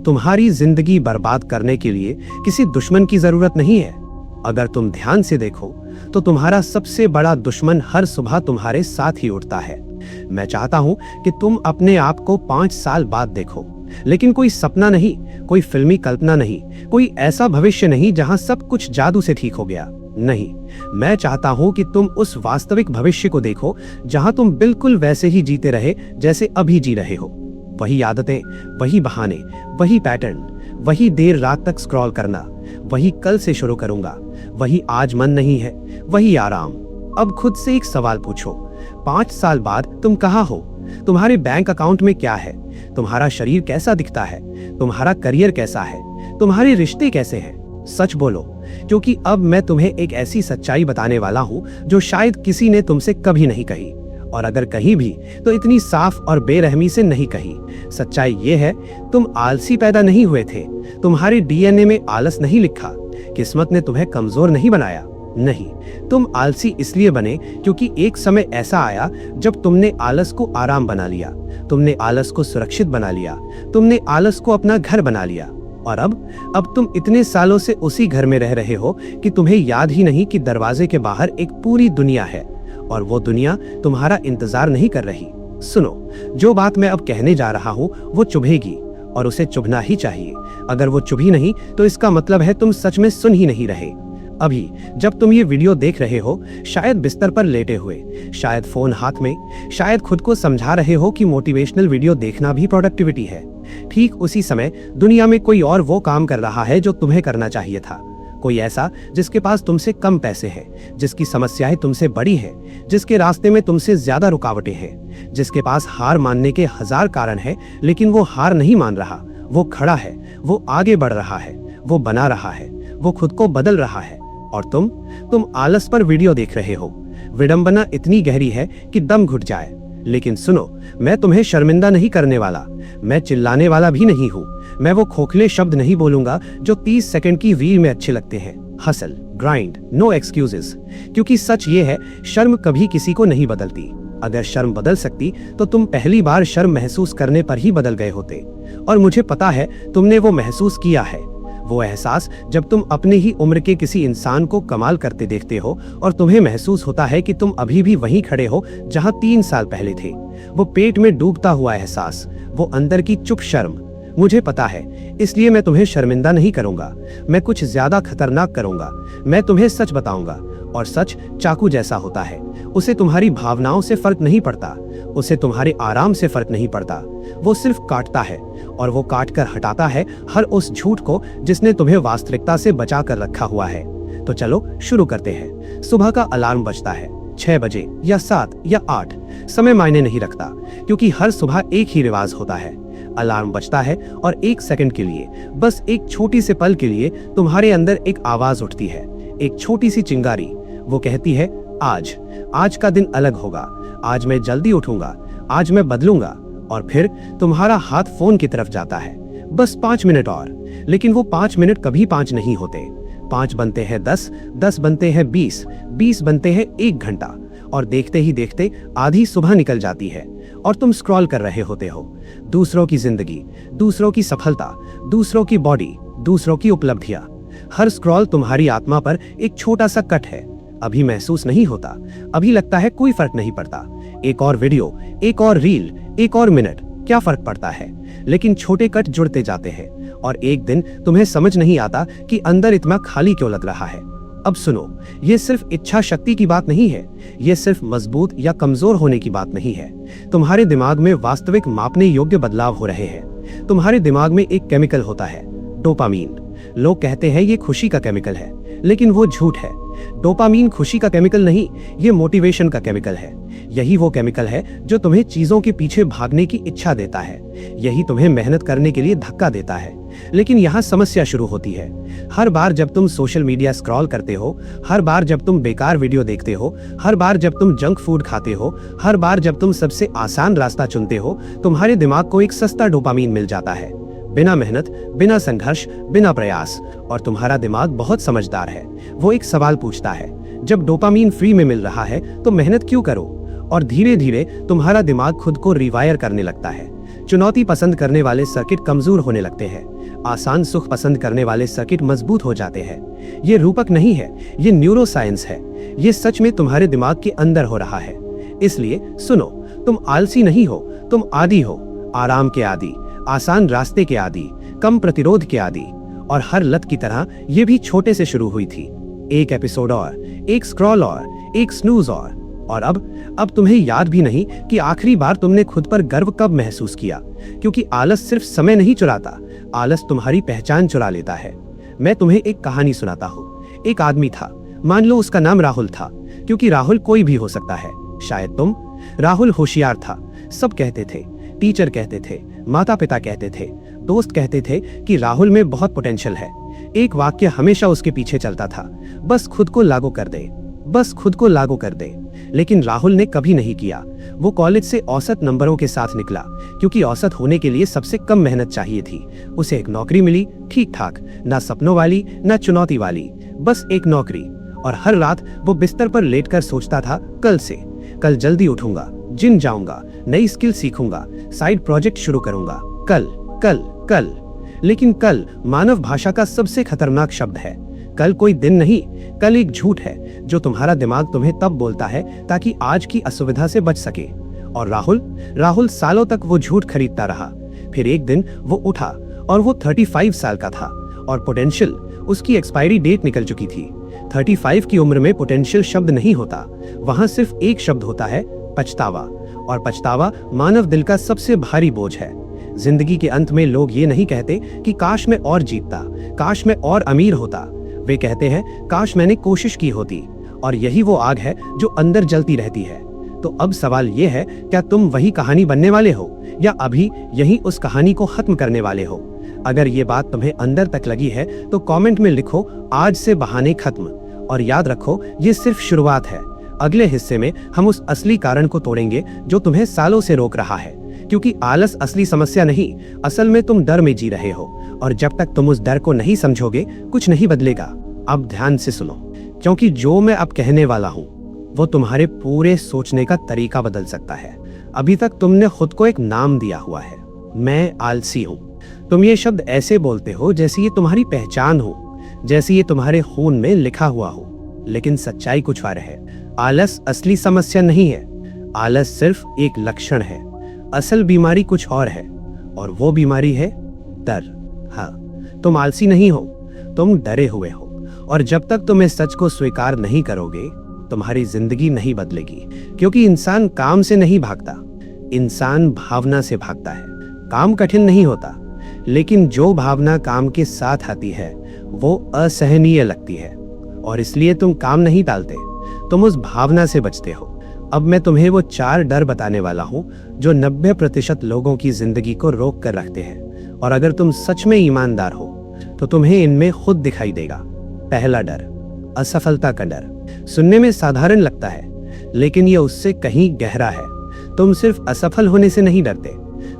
तुम्हारी जिंदगी बर्बाद करने के लिए किसी दुश्मन की जरूरत नहीं है। अगर तुम ध्यान से देखो तो तुम्हारा सबसे बड़ा दुश्मन हर सुबह तुम्हारे साथ ही उठता है। मैं चाहता हूं कि तुम अपने आप को 5 साल बाद देखो, लेकिन कोई सपना नहीं, कोई फिल्मी कल्पना नहीं, कोई ऐसा भविष्य नहीं जहां सब कुछ जादू से ठीक हो गया। नहीं, मैं चाहता हूं कि तुम उस वास्तविक भविष्य को देखो जहां तुम बिल्कुल वैसे ही जीते रहे जैसे अभी जी रहे हो। वही आदतें, वही बहाने, वही पैटर्न, वही देर रात तक स्क्रॉल करना, वही कल से शुरू करूंगा, वही आज मन नहीं है, वही आराम। अब खुद से एक सवाल पूछो, 5 साल बाद तुम कहाँ हो? तुम्हारे बैंक अकाउंट में क्या है? तुम्हारा शरीर कैसा दिखता है? तुम्हारा करियर कैसा है? तुम्हारे रिश्ते कैसे हैं? सच बोलो, क्योंकि अब मैं तुम्हें एक ऐसी सच्चाई बताने वाला हूं जो शायद किसी ने तुमसे कभी नहीं कही, और अगर कहीं भी तो इतनी साफ और बेरहमी से नहीं कही। सच्चाई ये है, तुम आलसी पैदा नहीं हुए थे, तुम्हारे डीएनए में आलस नहीं लिखा, किस्मत ने तुम्हें कमजोर नहीं बनाया। नहीं, तुम आलसी इसलिए बने क्योंकि एक समय ऐसा आया जब तुमने आलस को आराम बना लिया, तुमने आलस को सुरक्षित बना लिया, तुमने आलस को अपना घर बना लिया। और अब तुम इतने सालों से उसी घर में रह रहे हो कि तुम्हें याद ही नहीं कि दरवाजे के बाहर एक पूरी दुनिया है, और वो दुनिया तुम्हारा इंतजार नहीं कर रही। सुनो, जो बात मैं अब कहने जा रहा हूँ वो चुभेगी, और उसे चुभना ही चाहिए। अगर वो चुभी नहीं तो इसका मतलब है तुम सच में सुन ही नहीं रहे। अभी जब तुम ये वीडियो देख रहे हो, शायद बिस्तर पर लेटे हुए, शायद फोन हाथ में, शायद खुद को समझा रहे हो कि मोटिवेशनल वीडियो देखना भी प्रोडक्टिविटी है। ठीक उसी समय दुनिया में कोई और वो काम कर रहा है जो तुम्हें करना चाहिए था। कोई ऐसा जिसके पास तुमसे कम पैसे हैं, जिसकी समस्याएं तुमसे बड़ी हैं, जिसके रास्ते में तुमसे ज्यादा रुकावटें हैं, जिसके पास हार मानने के 1000 कारण हैं, लेकिन वो हार नहीं मान रहा। वो खड़ा है, वो आगे बढ़ रहा है, वो बना रहा है, वो खुद को बदल रहा है। और तुम आलस पर वीडियो देख रहे हो। विडंबना इतनी गहरी है कि दम घुट जाए। लेकिन सुनो, मैं तुम्हें शर्मिंदा नहीं करने वाला, मैं चिल्लाने वाला भी नहीं हूँ, मैं वो खोखले शब्द नहीं बोलूंगा जो 30 सेकंड की रील में अच्छे लगते हैं। Hustle, grind, no excuses. क्योंकि सच ये है, शर्म कभी किसी को नहीं बदलती। अगर शर्म बदल सकती तो तुम पहली बार शर्म महसूस करने पर ही बदल गए होते। और मुझे पता है तुमने वो महसूस किया है, वो एहसास जब तुम अपने ही उम्र के किसी इंसान को कमाल करते देखते हो और तुम्हें महसूस होता है कि तुम अभी भी वहीं खड़े हो जहां 3 साल पहले थे। वो पेट में डूबता हुआ एहसास, वो अंदर की चुप शर्म। मुझे पता है, इसलिए मैं तुम्हें शर्मिंदा नहीं करूंगा, मैं कुछ ज्यादा खतरनाक करूंगा। मैं तुम्हें सच बताऊंगा, और सच चाकू जैसा होता है। उसे तुम्हारी भावनाओं से फर्क नहीं पड़ता, उसे तुम्हारे आराम से फर्क नहीं पड़ता। वो सिर्फ काटता है, और वो काट कर हटाता है हर उस झूठ को जिसने तुम्हें वास्तविकता से बचा कर रखा हुआ है। तो चलो शुरू करते हैं। सुबह का अलार्म बजता है, 6 बजे या 7 या 8, समय मायने नहीं रखता, क्योंकि हर सुबह एक ही रिवाज होता है। अलार्म बजता है और 1 सेकंड के लिए, बस एक छोटी से पल के लिए तुम्हारे अंदर एक आवाज उठती है, एक छोटी सी चिंगारी। वो कहती है, आज का दिन अलग होगा, आज मैं जल्दी उठूंगा, आज मैं बदलूंगा। और फिर तुम्हारा हाथ फोन की तरफ जाता है, बस 5 मिनट और। लेकिन वो 5 मिनट कभी 5 नहीं होते। 5 बनते हैं 10, 10 बनते हैं 20, 20 बनते हैं 1 घंटा। और देखते ही देखते आधी सुबह निकल जाती है और तुम स्क्रॉल कर रहे होते हो। दूसरों की जिंदगी, दूसरों की सफलता, दूसरों की बॉडी, दूसरों की उपलब्धियां। हर स्क्रॉल तुम्हारी आत्मा पर एक छोटा सा कट है। अभी महसूस नहीं होता, अभी लगता है कोई फर्क नहीं पड़ता। एक और वीडियो, एक और रील, एक और मिनट, क्या फर्क पड़ता है? लेकिन छोटे कट जुड़ते जाते हैं, और एक दिन तुम्हें समझ नहीं आता कि अंदर इतना खाली क्यों लग रहा है। अब सुनो, ये सिर्फ इच्छा शक्ति की बात नहीं है, ये सिर्फ मजबूत या कमजोर होने की बात नहीं है। तुम्हारे दिमाग में वास्तविक मापने योग्य बदलाव हो रहे हैं। तुम्हारे दिमाग में एक केमिकल होता है, डोपामीन। लोग कहते हैं ये खुशी का केमिकल है, लेकिन वो झूठ है। डोपामीन खुशी का केमिकल नहीं, ये मोटिवेशन का केमिकल है। यही वो केमिकल है जो तुम्हें चीजों के पीछे भागने की इच्छा देता है, यही तुम्हें मेहनत करने के लिए धक्का देता है। लेकिन यहाँ समस्या शुरू होती है। हर बार जब तुम सोशल मीडिया स्क्रॉल करते हो, हर बार जब तुम बेकार वीडियो देखते हो, हर बार जब तुम जंक फूड खाते हो, हर बार जब तुम सबसे आसान रास्ता चुनते हो, तुम्हारे दिमाग को एक सस्ता डोपामीन मिल जाता है, बिना मेहनत, बिना संघर्ष, बिना प्रयास। और तुम्हारा दिमाग बहुत समझदार है। वो एक सवाल पूछता है, जब डोपामीन फ्री में मिल रहा है तो मेहनत क्यों करो? और धीरे धीरे तुम्हारा दिमाग खुद को रिवायर करने लगता है। चुनौती पसंद करने वाले सर्किट कमजोर होने लगते हैं, आसान सुख पसंद करने वाले सर्किट मजबूत हो जाते हैं। ये रूपक नहीं है, ये न्यूरो साइंस है। ये सच में तुम्हारे दिमाग के अंदर हो रहा है। इसलिए सुनो, तुम आलसी नहीं हो, तुम आदी हो, आराम के आदी, आसान रास्ते के आदी, कम प्रतिरोध के आदी। और हर लत की तरह ये भी छोटे से शुरू हुई थी। एक एपिसोड और, एक स्क्रॉल और, एक स्नूज और अब तुम्हें याद भी नहीं कि आखिरी बार तुमने खुद पर गर्व कब महसूस किया। क्योंकि आलस सिर्फ समय नहीं चुराता, आलस तुम्हारी पहचान चुरा लेता है। मैं तुम्हें एक कहानी सुनाता हूँ। एक आदमी था, मान लो उसका नाम राहुल था, क्योंकि राहुल कोई भी हो सकता है, शायद तुम। राहुल होशियार था, सब कहते थे, टीचर कहते थे, माता पिता कहते थे, दोस्त कहते थे कि राहुल में बहुत पोटेंशियल है। एक वाक्य हमेशा उसके पीछे चलता था, बस खुद को लागू कर दे, बस खुद को लागू कर दे। लेकिन राहुल ने कभी नहीं किया। वो कॉलेज से औसत नंबरों के साथ निकला, क्योंकि औसत होने के लिए सबसे कम मेहनत चाहिए थी। उसे एक नौकरी मिली, ठीक ठाक, ना सपनों वाली ना चुनौती वाली, बस एक नौकरी। और हर रात वो बिस्तर पर लेटकर सोचता था, कल जल्दी उठूंगा, जिम जाऊंगा, नई स्किल सीखूंगा, साइड प्रोजेक्ट शुरू करूंगा, कल कल कल। लेकिन कल मानव भाषा का सबसे खतरनाक शब्द है। कल कोई दिन नहीं, कल एक झूठ है जो तुम्हारा दिमाग तुम्हें तब बोलता है ताकि आज की असुविधा से बच सके। और राहुल सालों तक वो झूठ खरीदता रहा। फिर एक दिन वो उठा और वो 35 साल का था और पोटेंशियल, उसकी एक्सपायरी डेट निकल चुकी थी। 35 की उम्र में पोटेंशियल शब्द नहीं होता, वहां सिर्फ एक शब्द होता है, पछतावा। और पछतावा मानव दिल का सबसे भारी बोझ है। जिंदगी के अंत में लोग ये नहीं कहते कि काश मैं और जीतता, काश मैं और अमीर होता। वे कहते हैं, काश मैंने कोशिश की होती। और यही वो आग है जो अंदर जलती रहती है। तो अब सवाल ये है, क्या तुम वही कहानी बनने वाले हो या अभी यही उस कहानी को खत्म करने वाले हो? अगर ये बात तुम्हें अंदर तक लगी है तो कमेंट में लिखो, आज से बहाने खत्म। और याद रखो, ये सिर्फ शुरुआत है। अगले हिस्से में हम उस असली कारण को तोड़ेंगे जो तुम्हें सालों से रोक रहा है। क्योंकि आलस असली समस्या नहीं, असल में तुम डर में जी रहे हो। और जब तक तुम उस डर को नहीं समझोगे, कुछ नहीं बदलेगा। अब ध्यान से सुनो, क्योंकि जो मैं अब कहने वाला हूँ वो तुम्हारे पूरे सोचने का तरीका बदल सकता है। अभी तक तुमने खुद को एक नाम दिया हुआ है, मैं आलसी हूँ। तुम ये शब्द ऐसे बोलते हो जैसे ये तुम्हारी पहचान हो, जैसे ये तुम्हारे खून में लिखा हुआ हो। लेकिन सच्चाई कुछ और है। आलस असली समस्या नहीं है, आलस सिर्फ एक लक्षण है। असल बीमारी कुछ और है, और वो बीमारी है डर। हाँ, तुम आलसी नहीं हो, तुम डरे हुए हो। और जब तक तुम इस सच को स्वीकार नहीं करोगे, तुम्हारी जिंदगी नहीं बदलेगी। क्योंकि इंसान काम से नहीं भागता, इंसान भावना से भागता है। काम कठिन नहीं होता, लेकिन जो भावना काम के साथ आती है वो असहनीय लगती है। और इसलिए तुम काम नहीं टालते, तुम उस भावना से बचते हो। अब मैं तुम्हें वो 4 डर बताने वाला हूं जो 90% लोगों की जिंदगी को रोक कर रखते हैं। और अगर तुम सच में ईमानदार हो तो तुम्हें इनमें खुद दिखाई देगा। पहला डर, असफलता का डर। सुनने में साधारण लगता है, लेकिन ये उससे कहीं गहरा है। तुम सिर्फ असफल होने से नहीं डरते,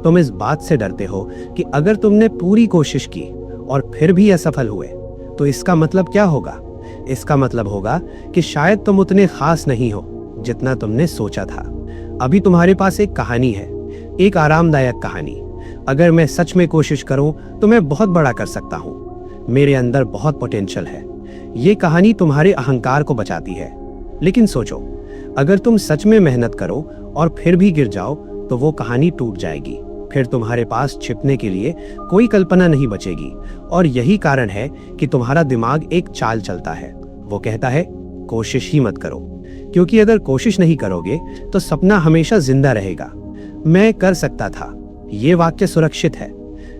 तुम इस बात से डरते हो कि अगर तुमने पूरी कोशिश की और फिर भी असफल हुए तो इसका मतलब क्या होगा? इसका मतलब होगा कि शायद तुम उतने खास नहीं हो जितना तुमने सोचा था। अभी तुम्हारे पास एक कहानी है, एक आरामदायक कहानी। अगर मैं सच में कोशिश करूं तो मैं बहुत बड़ा कर सकता हूं, मेरे अंदर बहुत पोटेंशियल है। ये कहानी तुम्हारे अहंकार को बचाती है। लेकिन सोचो, अगर तुम सच में मेहनत करो और फिर भी गिर जाओ तो वो कहानी टूट जाएगी। फिर तुम्हारे पास छिपने के लिए कोई कल्पना नहीं बचेगी। और यही कारण है कि तुम्हारा दिमाग एक चाल चलता है। वो कहता है, कोशिश ही मत करो, क्योंकि अगर कोशिश नहीं करोगे तो सपना हमेशा जिंदा रहेगा। मैं कर सकता था, ये वाक्य सुरक्षित है,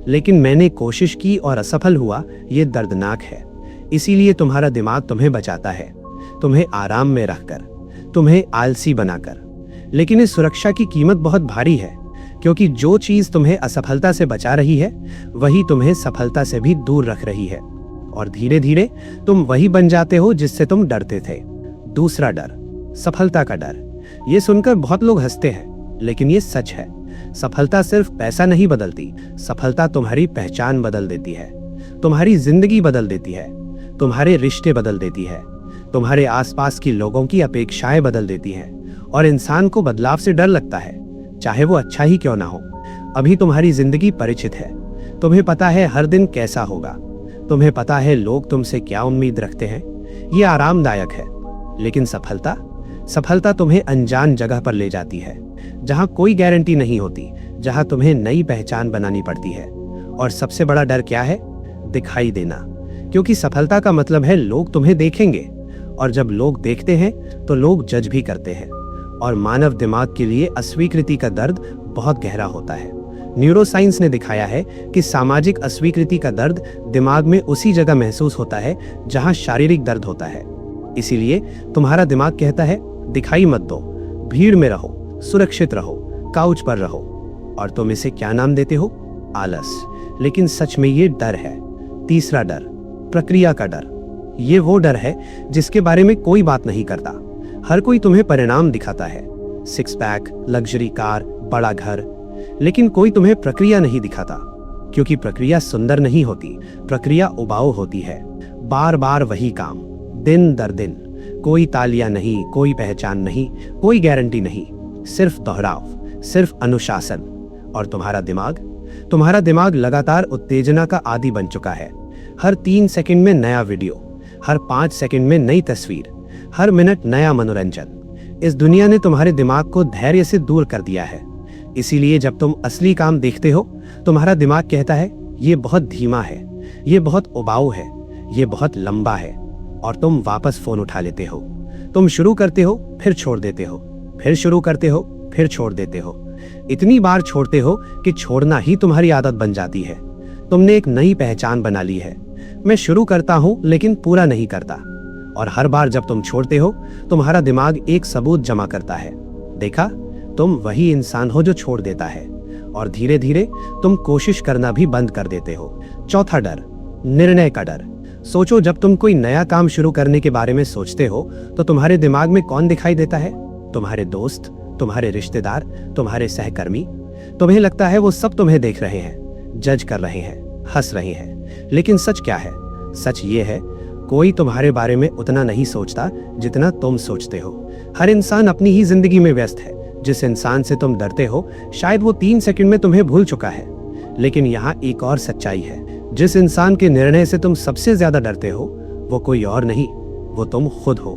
लेकिन मैंने कोशिश की और असफल हुआ, ये दर्दनाक है। इसीलिए तुम्हारा दिमाग तुम्हें बचाता है, तुम्हें आराम में रखकर, तुम्हें आलसी बनाकर। लेकिन इस सुरक्षा की कीमत बहुत भारी है, क्योंकि जो चीज तुम्हें असफलता से बचा रही है वही तुम्हें सफलता से भी दूर रख रही है। और धीरे धीरे तुम वही बन जाते हो जिससे तुम डरते थे। दूसरा डर, सफलता का डर। ये सुनकर बहुत लोग हंसते हैं, लेकिन ये सच है। सफलता सिर्फ पैसा नहीं बदलती, सफलता तुम्हारी पहचान बदल देती है, तुम्हारी जिंदगी बदल देती है, तुम्हारे रिश्ते बदल देती है, तुम्हारे आसपास की लोगों की अपेक्षाएं बदल देती हैं। और इंसान को बदलाव से डर लगता है, चाहे वो अच्छा ही क्यों ना हो। अभी तुम्हारी जिंदगी परिचित है। तुम्हें पता है हर दिन कैसा होगा। तुम्हें पता है लोग तुमसे क्या उम्मीद रखते हैं। ये आरामदायक है। लेकिन सफलता तुम्हें अनजान जगह पर ले जाती है, जहां कोई गारंटी नहीं होती, जहां तुम्हें नई पहचान बनानी पड़ती है। और सबसे बड़ा डर क्या है? दिखाई देना। क्योंकि सफलता का मतलब है लोग तुम्हें देखेंगे, और जब लोग देखते हैं तो लोग जज भी करते हैं। और मानव दिमाग के लिए अस्वीकृति का दर्द बहुत गहरा होता है। न्यूरोसाइंस ने दिखाया है कि सामाजिक अस्वीकृति का दर्द दिमाग में उसी जगह महसूस होता है जहां शारीरिक दर्द होता है। इसीलिए तुम्हारा दिमाग कहता है दिखाई मत दो, भीड़ में रहो, सुरक्षित रहो, काउच पर रहो। और तुम इसे क्या नाम देते हो? आलस। लेकिन सच में ये डर है। तीसरा डर, प्रक्रिया का डर। ये वो डर है जिसके बारे में कोई बात नहीं करता। हर कोई तुम्हें परिणाम दिखाता है, 6 पैक, लग्जरी कार, बड़ा घर, लेकिन कोई तुम्हें प्रक्रिया नहीं दिखाता। क्योंकि प्रक्रिया सुंदर नहीं होती, प्रक्रिया उबाऊ होती है। बार बार वही काम, दिन दर दिन, कोई तालियां नहीं, कोई पहचान नहीं, कोई गारंटी नहीं, सिर्फ दोहराव, सिर्फ अनुशासन। और तुम्हारा दिमाग लगातार उत्तेजना का आदी बन चुका है। हर 3 सेकंड में नया वीडियो, हर 5 सेकंड में नई तस्वीर, हर मिनट नया मनोरंजन। इस दुनिया ने तुम्हारे दिमाग को धैर्य से दूर कर दिया है। इसीलिए जब तुम असली काम देखते हो, तुम्हारा दिमाग कहता है ये बहुत धीमा है, ये बहुत उबाऊ है, ये बहुत लंबा है। और तुम वापस फोन उठा लेते हो। तुम शुरू करते हो, फिर छोड़ देते हो, फिर शुरू करते हो, फिर छोड़ देते हो। इतनी बार छोड़ते हो कि छोड़ना ही तुम्हारी आदत बन जाती है। तुमने एक नई पहचान बना ली है, मैं शुरू करता हूं लेकिन पूरा नहीं करता। और हर बार जब तुम छोड़ते हो, तुम्हारा दिमाग एक सबूत जमा करता है, देखा, तुम वही इंसान हो जो छोड़ देता है। और धीरे धीरे तुम कोशिश करना भी बंद कर देते हो। चौथा डर, निर्णय का डर। सोचो, जब तुम कोई नया काम शुरू करने के बारे में सोचते हो तो तुम्हारे दिमाग में कौन दिखाई देता है? तुम्हारे दोस्त, तुम्हारे रिश्तेदार, तुम्हारे सहकर्मी। तुम्हें लगता है वो सब तुम्हें देख रहे हैं, जज कर रहे हैं, हंस रहे हैं। लेकिन सच क्या है? सच ये है, कोई तुम्हारे बारे में उतना नहीं सोचता जितना तुम सोचते हो। हर इंसान अपनी ही जिंदगी में व्यस्त है। जिस इंसान से तुम डरते हो, शायद वो 3 सेकंड में तुम्हें भूल चुका है। लेकिन यहाँ एक और सच्चाई है, जिस इंसान के निर्णय से तुम सबसे ज्यादा डरते हो, वो कोई और नहीं, वो तुम खुद हो।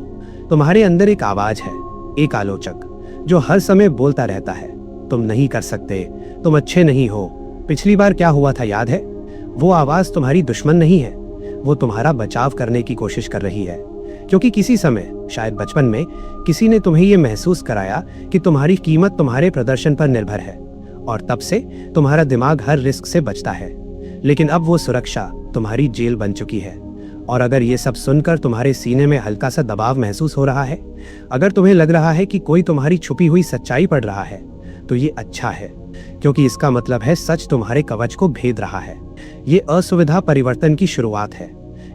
तुम्हारे अंदर एक आवाज है, एक आलोचक, जो हर समय बोलता रहता है, तुम नहीं कर सकते, तुम अच्छे नहीं हो, पिछली बार क्या हुआ था याद है? वो आवाज तुम्हारी दुश्मन नहीं है, वो तुम्हारा बचाव करने की कोशिश कर रही है। क्योंकि किसी समय, शायद बचपन में, किसी ने तुम्हें ये महसूस कराया कि तुम्हारी कीमत तुम्हारे प्रदर्शन पर निर्भर है, और तब से तुम्हारा दिमाग हर रिस्क से बचता है। लेकिन अब वो सुरक्षा तुम्हारी जेल बन चुकी है। और अगर ये सब सुनकर तुम्हारे सीने में हल्का सा दबाव महसूस हो रहा है, अगर तुम्हें लग रहा है कि कोई तुम्हारी छुपी हुई सच्चाई पढ़ रहा है, तो ये अच्छा है, क्योंकि इसका मतलब है सच तुम्हारे कवच को भेद रहा है। ये असुविधा परिवर्तन की शुरुआत है।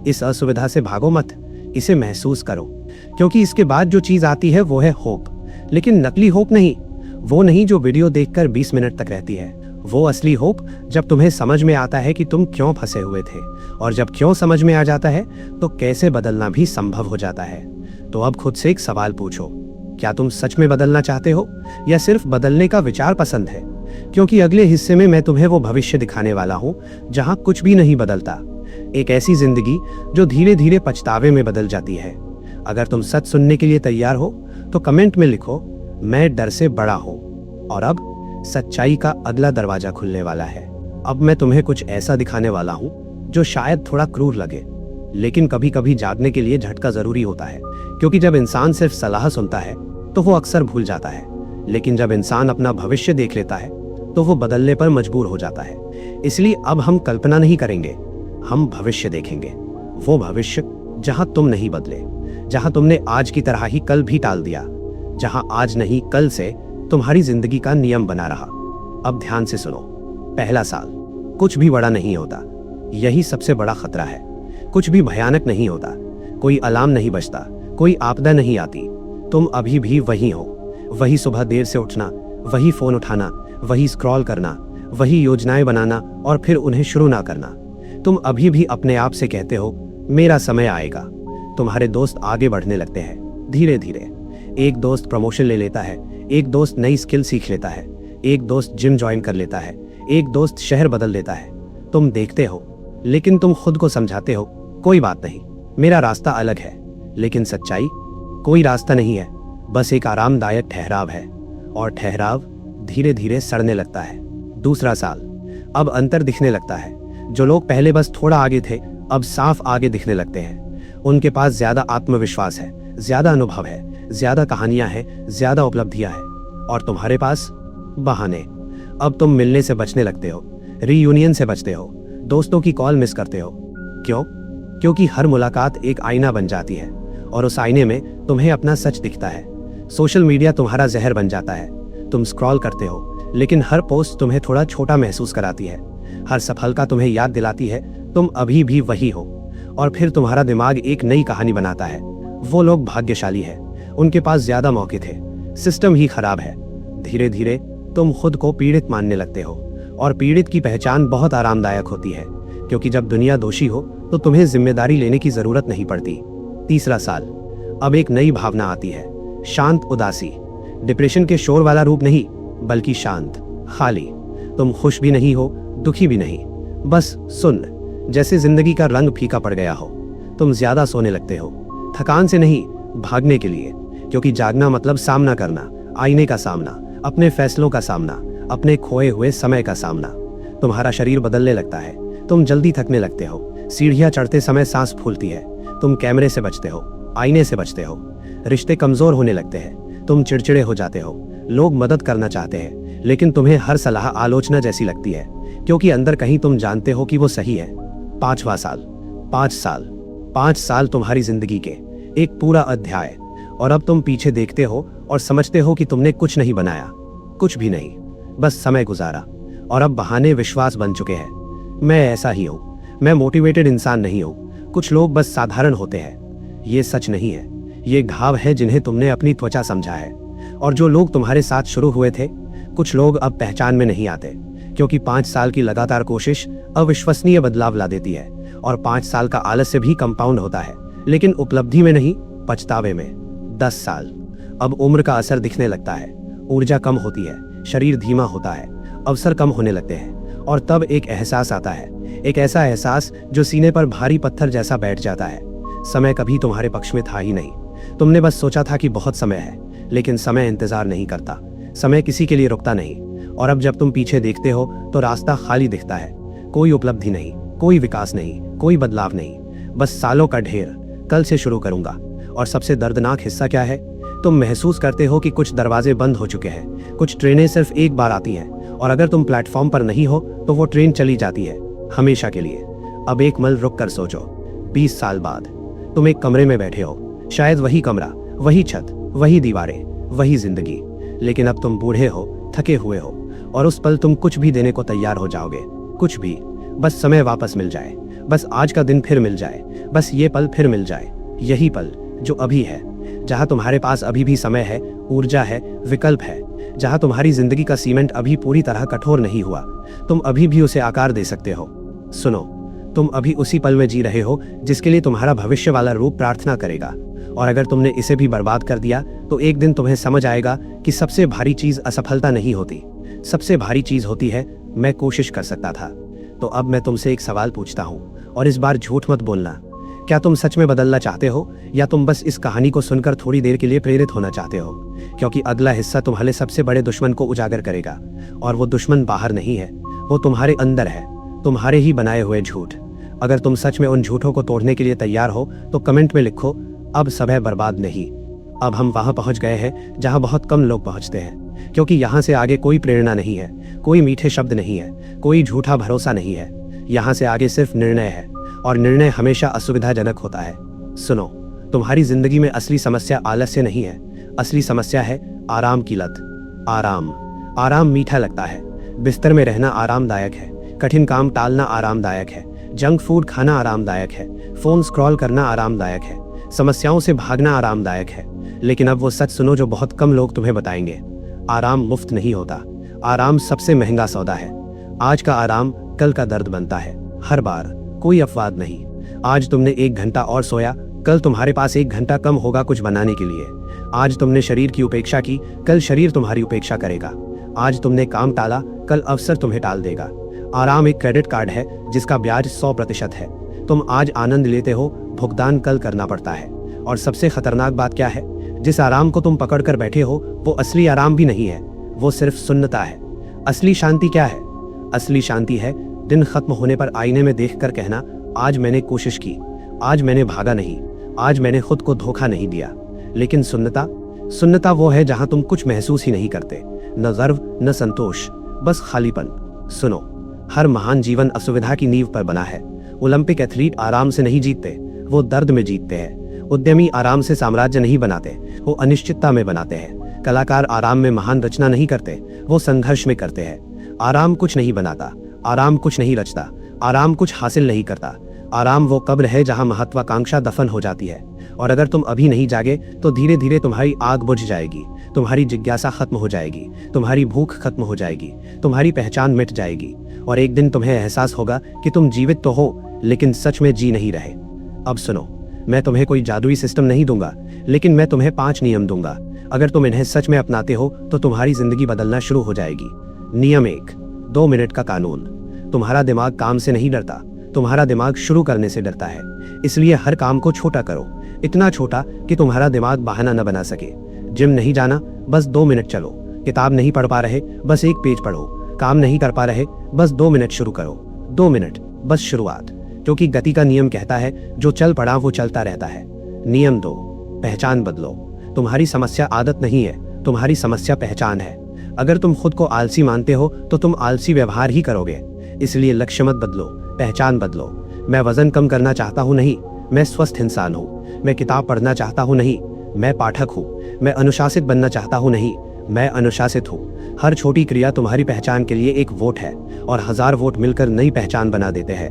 इस असुविधा से भागो मत, इसे महसूस करो, क्योंकि इसके बाद जो चीज आती है वो है होप। लेकिन नकली होप नहीं, वो नहीं जो वीडियो देखकर 20 मिनट तक रहती है। वो असली होप जब तुम्हें समझ में आता है कि तुम क्यों फंसे हुए थे, और जब क्यों समझ में आ जाता है तो कैसे बदलना भी संभव हो जाता है। तो अब खुद से एक सवाल पूछो, क्या तुम सच में बदलना चाहते हो, या सिर्फ बदलने का विचार पसंद है? क्योंकि अगले हिस्से में मैं तुम्हें वो भविष्य दिखाने वाला हूँ जहाँ कुछ भी नहीं बदलता। एक ऐसी जिंदगी जो धीरे धीरे पछतावे में बदल जाती है। अगर तुम सच सुनने के लिए तैयार हो तो कमेंट में लिखो, मैं डर से बड़ा हूँ। और अब सच्चाई का अगला दरवाजा खुलने वाला है। अब मैं तुम्हें कुछ ऐसा दिखाने वाला हूँ जो शायद थोड़ा क्रूर लगे, लेकिन कभी कभी जागने के लिए झटका जरूरी होता है। क्योंकि जब इंसान सिर्फ सलाह सुनता है तो वो अक्सर भूल जाता है, लेकिन जब इंसान अपना भविष्य देख लेता है तो वो बदलने पर मजबूर हो जाता है। इसलिए अब हम कल्पना नहीं करेंगे, हम भविष्य देखेंगे। वो भविष्य जहां तुम नहीं बदले, जहां तुमने आज की तरह ही कल भी टाल दिया, जहां आज नहीं कल से तुम्हारी जिंदगी का नियम बना रहा। अब ध्यान से सुनो। पहला साल, कुछ भी बड़ा नहीं होता, यही सबसे बड़ा खतरा है। कुछ भी भयानक नहीं होता, कोई अलार्म नहीं बजता, कोई आपदा नहीं आती, तुम अभी भी वही हो। वही सुबह देर से उठना, वही फोन उठाना, वही स्क्रॉल करना, वही योजनाएं बनाना और फिर उन्हें शुरू ना करना। तुम अभी भी अपने आप से कहते हो मेरा समय आएगा। तुम्हारे दोस्त आगे बढ़ने लगते हैं धीरे धीरे। एक दोस्त प्रमोशन ले लेता है, एक दोस्त नई स्किल सीख लेता है, एक दोस्त जिम ज्वाइन कर लेता है, एक दोस्त शहर बदल देता है, तुम देखते हो, लेकिन तुम खुद को समझाते हो कोई बात नहीं, मेरा रास्ता अलग है। लेकिन सच्चाई, कोई रास्ता नहीं है, बस एक आरामदायक ठहराव है, और ठहराव धीरे धीरे सड़ने लगता है। दूसरा साल, अब अंतर दिखने लगता है। जो लोग पहले बस थोड़ा आगे थे, अब साफ आगे दिखने लगते हैं। उनके पास ज्यादा आत्मविश्वास है, ज्यादा अनुभव है, ज्यादा कहानियां हैं, ज्यादा उपलब्धियां हैं। और तुम्हारे पास बहाने। अब तुम मिलने से बचने लगते हो, रीयूनियन से बचते हो, दोस्तों की कॉल मिस करते हो। क्यों? क्योंकि हर मुलाकात एक आईना बन जाती है, और उस आईने में तुम्हें अपना सच दिखता है। सोशल मीडिया तुम्हारा जहर बन जाता है। तुम स्क्रॉल करते हो, लेकिन हर पोस्ट तुम्हें थोड़ा छोटा महसूस कराती है। हर सफलता तुम्हें याद दिलाती है तुम अभी भी वही हो। और फिर तुम्हारा दिमाग एक नई कहानी बनाता है। वो लोग भाग्यशाली है, उनके पास ज्यादा मौके थे, सिस्टम ही खराब है। धीरे धीरे तुम खुद को पीड़ित मानने लगते हो, और पीड़ित की पहचान बहुत आरामदायक होती है, क्योंकि जब दुनिया दोषी हो तो तुम्हें जिम्मेदारी लेने की जरूरत नहीं पड़ती। तीसरा साल, अब एक नई भावना आती है, शांत उदासी। डिप्रेशन के शोर वाला रूप नहीं, बल्कि शांत, खाली। तुम खुश भी नहीं हो, दुखी भी नहीं, बस सुन्न, जैसे जिंदगी का रंग फीका पड़ गया हो। तुम ज्यादा सोने लगते हो, थकान से नहीं, भागने के लिए, क्योंकि जागना मतलब सामना करना, आईने का सामना, अपने फैसलों का सामना, अपने खोए हुए समय का सामना। तुम्हारा शरीर बदलने लगता है, तुम जल्दी थकने लगते हो, सीढ़ियां चढ़ते समय सांस फूलती है। तुम कैमरे से बचते हो, आईने से बचते हो, रिश्ते कमजोर होने लगते हैं, तुम चिड़चिड़े हो जाते हो। लोग मदद करना चाहते हैं, लेकिन तुम्हें हर सलाह आलोचना जैसी लगती है, क्योंकि अंदर कहीं तुम जानते हो कि वो सही है। पांचवा साल, 5 साल तुम्हारी जिंदगी के एक पूरा अध्याय, और अब तुम पीछे देखते हो और समझते हो कि तुमने कुछ नहीं बनाया, कुछ भी नहीं, बस समय गुजारा। और अब बहाने विश्वास बन चुके हैं। मैं ऐसा ही हूं, मैं मोटिवेटेड इंसान नहीं हूं, कुछ लोग बस साधारण होते हैं। ये सच नहीं है, ये घाव है जिन्हें तुमने अपनी त्वचा समझा है। और जो लोग तुम्हारे साथ शुरू हुए थे, कुछ लोग अब पहचान में नहीं आते, क्योंकि 5 साल की लगातार कोशिश अविश्वसनीय बदलाव ला देती है। और 5 साल का आलस्य भी कंपाउंड होता है, लेकिन उपलब्धि में नहीं, पछतावे में। 10 साल, अब उम्र का असर दिखने लगता है, ऊर्जा कम होती है, शरीर धीमा होता है, अवसर कम होने लगते हैं। और तब एक एहसास आता है, एक ऐसा एहसास जो सीने पर भारी पत्थर जैसा बैठ जाता है। समय कभी तुम्हारे पक्ष में था ही नहीं। तुमने बस सोचा था कि बहुत समय है, लेकिन समय इंतजार नहीं करता, समय किसी के लिए रुकता नहीं। और अब जब तुम पीछे देखते हो तो रास्ता खाली दिखता है, कोई उपलब्धि नहीं, कोई विकास नहीं, कोई बदलाव नहीं, बस सालों का ढेर। कल से शुरू करूंगा। और सबसे दर्दनाक हिस्सा क्या है? तुम महसूस करते हो कि कुछ दरवाजे बंद हो चुके हैं, कुछ ट्रेनें सिर्फ एक बार आती हैं, और अगर तुम प्लेटफॉर्म पर नहीं हो तो वो ट्रेन चली जाती है, हमेशा के लिए। अब एक मल रुक कर सोचो, 20 साल बाद तुम एक कमरे में बैठे हो, शायद वही कमरा, वही छत, वही दीवारें, वही जिंदगी। लेकिन अब तुम बूढ़े हो, थके हुए हो, और उस पल तुम कुछ भी देने को तैयार हो जाओगे, कुछ भी। बस समय वापस मिल जाए, बस आज का दिन फिर मिल जाए, बस ये पल फिर मिल जाए, यही पल जो अभी है, जहां तुम्हारे पास अभी भी समय है, ऊर्जा है, विकल्प है, जहां तुम्हारी जिंदगी का सीमेंट अभी पूरी तरह कठोर नहीं हुआ, तुम अभी भी उसे आकार दे सकते हो। सुनो, तुम अभी उसी पल में जी रहे हो जिसके लिए तुम्हारा भविष्य वाला रूप प्रार्थना करेगा। और अगर तुमने इसे भी बर्बाद कर दिया तो एक दिन तुम्हें समझ आएगा कि सबसे भारी चीज असफलता नहीं होती, सबसे भारी चीज होती है मैं कोशिश कर सकता था। तो अब मैं तुमसे एक सवाल पूछता हूँ, और इस बार झूठ मत बोलना। क्या तुम सच में बदलना चाहते हो, या तुम बस इस कहानी को सुनकर थोड़ी देर के लिए प्रेरित होना चाहते हो? क्योंकि अगला हिस्सा तुम्हारे सबसे बड़े दुश्मन को उजागर करेगा, और वो दुश्मन बाहर नहीं है, वो तुम्हारे अंदर है, तुम्हारे ही बनाए हुए झूठ। अगर तुम सच में उन झूठों को तोड़ने के लिए तैयार हो तो कमेंट में लिखो, अब समय बर्बाद नहीं। अब हम वहां पहुंच गए हैं जहां बहुत कम लोग पहुंचते हैं, क्योंकि यहां से आगे कोई प्रेरणा नहीं है, कोई मीठे शब्द नहीं है, कोई झूठा भरोसा नहीं है। यहां से आगे सिर्फ निर्णय है, और निर्णय हमेशा असुविधाजनक होता है। सुनो, तुम्हारी जिंदगी में असली समस्या आलस्य नहीं है, असली समस्या है आराम की लत। आराम मीठा लगता है, बिस्तर में रहना आरामदायक है, कठिन काम टालना आरामदायक है, जंक फूड खाना आरामदायक है, फोन स्क्रॉल करना आरामदायक है, समस्याओं से भागना आरामदायक है। लेकिन अब वो सच सुनो जो बहुत कम लोग तुम्हें बताएंगे, आराम मुफ्त नहीं होता, आराम सबसे महंगा सौदा है। आज का आराम कल का दर्द बनता है, हर बार, कोई अपवाद नहीं। आज तुमने 1 घंटा और सोया, कल तुम्हारे पास 1 घंटा कम होगा कुछ बनाने के लिए। आज तुमने शरीर की उपेक्षा की, कल शरीर तुम्हारी उपेक्षा करेगा। आज तुमने काम टाला, कल अवसर तुम्हें टाल देगा। आराम एक क्रेडिट कार्ड है जिसका ब्याज 100% है। तुम आज आनंद लेते हो, भुगतान कल करना पड़ता है। और सबसे खतरनाक बात क्या है, जिस आराम को तुम पकड़ कर बैठे हो वो असली आराम भी नहीं है, वो सिर्फ सुन्नता है। असली शांति क्या है? असली शांति है दिन खत्म होने पर आईने में देखकर कहना, आज मैंने कोशिश की, आज मैंने भागा नहीं, आज मैंने खुद को धोखा नहीं दिया। लेकिन सुन्नता वो है जहां तुम कुछ महसूस ही नहीं करते, न गर्व न संतोष, बस खालीपन। सुनो, हर महान जीवन असुविधा की नींव पर बना है। ओलंपिक एथलीट आराम से नहीं जीतते, वो दर्द में जीतते हैं। उद्यमी आराम से साम्राज्य नहीं बनाते, वो अनिश्चितता में बनाते हैं। कलाकार आराम में महान रचना नहीं करते, वो संघर्ष में करते हैं। आराम कुछ नहीं बनाता, आराम कुछ नहीं रचता, आराम कुछ हासिल नहीं करता। आराम वो कब्र है जहां महत्वाकांक्षा दफन हो जाती है। और अगर तुम अभी नहीं जागे तो धीरे धीरे तुम्हारी आग बुझ जाएगी, तुम्हारी जिज्ञासा खत्म हो जाएगी, तुम्हारी भूख खत्म हो जाएगी, तुम्हारी पहचान मिट जाएगी। और एक दिन तुम्हें एहसास होगा कि तुम जीवित तो हो लेकिन सच में जी नहीं रहे। अब सुनो, मैं तुम्हें कोई जादुई सिस्टम नहीं दूंगा, लेकिन मैं तुम्हें 5 नियम दूंगा। अगर तुम इन्हें सच में अपनाते हो तो तुम्हारी जिंदगी बदलना शुरू हो जाएगी। नियम 1, 2 मिनट का कानून। तुम्हारा दिमाग काम से नहीं डरता, तुम्हारा दिमाग शुरू करने से डरता है। इसलिए हर काम को छोटा करो, इतना छोटा कि तुम्हारा दिमाग बहाना न बना सके। जिम नहीं जाना, बस 2 मिनट चलो। किताब नहीं पढ़ पा रहे, बस 1 पेज पढ़ो। काम नहीं कर पा रहे, बस 2 मिनट शुरू करो। 2 मिनट, बस शुरुआत। क्योंकि गति का नियम कहता है, जो चल पड़ा वो चलता रहता है। नियम 2, पहचान बदलो। तुम्हारी समस्या आदत नहीं है, तुम्हारी समस्या पहचान है। अगर तुम खुद को आलसी मानते हो तो तुम आलसी व्यवहार ही करोगे। इसलिए लक्ष्य मत बदलो, पहचान बदलो। मैं वजन कम करना चाहता हूँ नहीं, मैं स्वस्थ इंसान हूँ। मैं किताब पढ़ना चाहता हूँ नहीं, मैं पाठक हूँ। मैं अनुशासित बनना चाहता हूँ नहीं, मैं अनुशासित हूँ। हर छोटी क्रिया तुम्हारी पहचान के लिए एक वोट है, और 1000 वोट मिलकर नई पहचान बना देते हैं।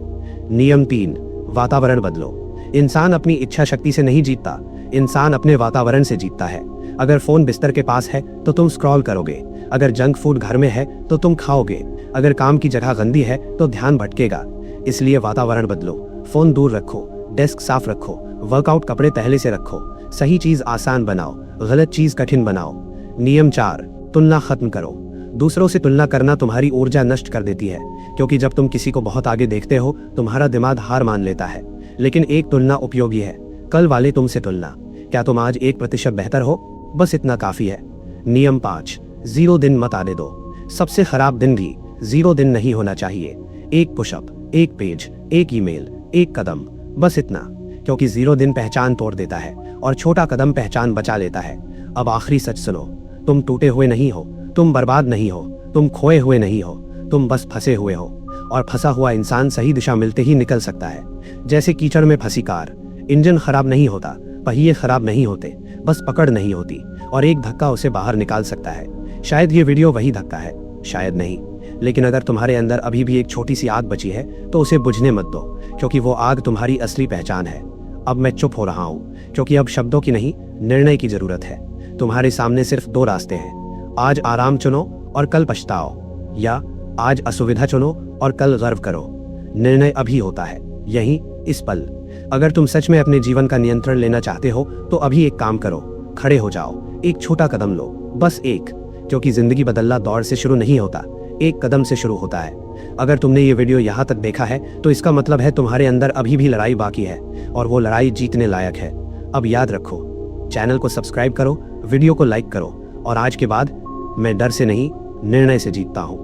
नियम 3, वातावरण बदलो। इंसान अपनी इच्छा शक्ति से नहीं जीतता, इंसान अपने वातावरण से जीतता है। अगर फोन बिस्तर के पास है तो तुम स्क्रॉल करोगे, अगर जंक फूड घर में है तो तुम खाओगे, अगर काम की जगह गंदी है तो ध्यान भटकेगा। इसलिए वातावरण बदलो। फोन दूर रखो, डेस्क साफ रखो, वर्कआउट कपड़े पहले से रखो, सही चीज आसान बनाओ, गलत चीज कठिन बनाओ। नियम 4, तुलना खत्म करो। दूसरों से तुलना करना तुम्हारी ऊर्जा नष्ट कर देती है, क्योंकि जब तुम किसी को बहुत आगे देखते हो तुम्हारा दिमाग हार मान लेता है। लेकिन एक तुलना उपयोगी है, कल वाले तुमसे तुलना। क्या तुम आज 1% बेहतर हो? बस इतना काफी है। नियम 5, 0 दिन मत आने दो। सबसे खराब दिन भी 0 दिन नहीं होना चाहिए। 1 पुशअप, 1 पेज, 1 ईमेल, 1 कदम, बस इतना। क्योंकि 0 दिन पहचान तोड़ देता है और छोटा कदम पहचान बचा लेता है। अब आखिरी सच सुनो, तुम टूटे हुए नहीं हो, तुम बर्बाद नहीं हो, तुम खोए हुए नहीं हो, तुम बस फंसे हुए हो। और फंसा हुआ इंसान सही दिशा मिलते ही निकल सकता है। जैसे कीचड़ में फंसी कार, इंजन खराब नहीं होता, पहिए खराब नहीं होते, बस पकड़ नहीं होती, और एक धक्का उसे बाहर निकाल सकता है। शायद ये वीडियो वही धक्का है, शायद नहीं। लेकिन अगर तुम्हारे अंदर अभी भी एक छोटी सी आग बची है तो उसे बुझने मत दो, क्योंकि वो आग तुम्हारी असली पहचान है। अब मैं चुप हो रहा हूँ, क्योंकि अब शब्दों की नहीं, निर्णय की जरूरत है। तुम्हारे सामने सिर्फ 2 रास्ते हैं, आज आराम चुनो और कल पछताओ, या आज असुविधा चुनो और कल गर्व करो। निर्णय अभी होता है, यही इस पल। अगर तुम सच में अपने जीवन का नियंत्रण लेना चाहते हो तो अभी एक काम करो, खड़े हो जाओ, एक छोटा कदम लो, बस एक। क्योंकि जिंदगी बदलना दौड़ से शुरू नहीं होता, एक कदम से शुरू होता है। अगर तुमने ये वीडियो यहाँ तक देखा है तो इसका मतलब है तुम्हारे अंदर अभी भी लड़ाई बाकी है, और वो लड़ाई जीतने लायक है। अब याद रखो, चैनल को सब्सक्राइब करो, वीडियो को लाइक करो, और आज के बाद मैं डर से नहीं, निर्णय से जीतता हूँ।